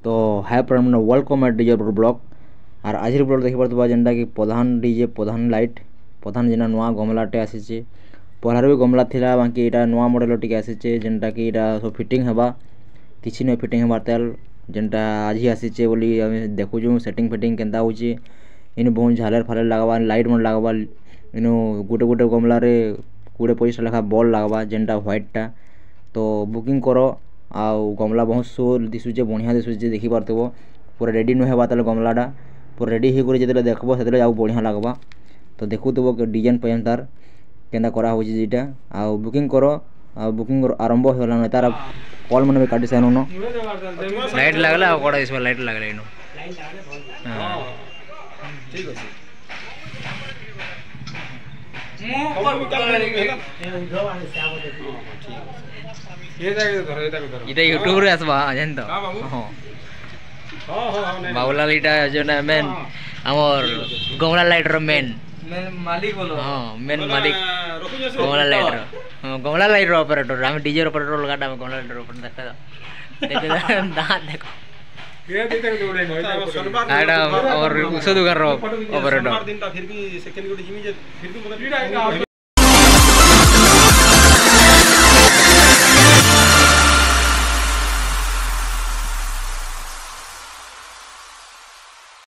तो hi friend welcome eight DJ blog और आज ब्लॉग देखि पारथबा जेनटा कि प्रधान डीजे प्रधान लाइट प्रधान जेना नुआ गमलाटे आसीचे पहलार भी गमला थिला बाकी एटा नुआ मॉडल टिके आसीचे जेनटा कि एटा सब फिटिंग हेबा किछि न फिटिंग हेबा तेल जेनटा आज ही आसीचे बोली हम देखु जो सेटिंग फिटिंग केनता होची इन बहुत झालर फालर लागबा लाइट मन लागबा इनो गोटे गोटे गमला रे 20-25 लखा बॉल लागबा जेनटा व्हाइट टा तो बुकिंग करो आउ गमला बहुत सो दिसुचे बढ़िया दिसुचे देखि पारथबो पूरा रेडी न हेबा तले गमलाटा पूरा रेडी हे करे जेतले देखबो सेतले आउ बढ़िया लागबा तो देखुथबो के डिजाइन पयन तार केनता करा होची जेटा आउ बुकिंग करो आ बुकिंग आरंभ होला न तार कॉल मन में काटी सेनो न लाइट लागला आ कोडा इसमें लाइट लागला इनो हां ठीक अछि इटा यूट्यूब रे आसबा जान तो हां बाबूलाल इटा जो ना मेन हमर गमला लाइट रो मेन मालिक बोलो हां मेन मालिक गमला लाइट रो हां गमला लाइट रो ऑपरेटर हम डीजे रो ऑपरेटर लगाटा हम गमला लाइट रो ऑपरेटर देखा दांत देखो ये देते दौड़े न आडा और उस दुकान रो ऑपरेटर दिन ता फिर भी सेकंड गुडी जिमी जे फिर भी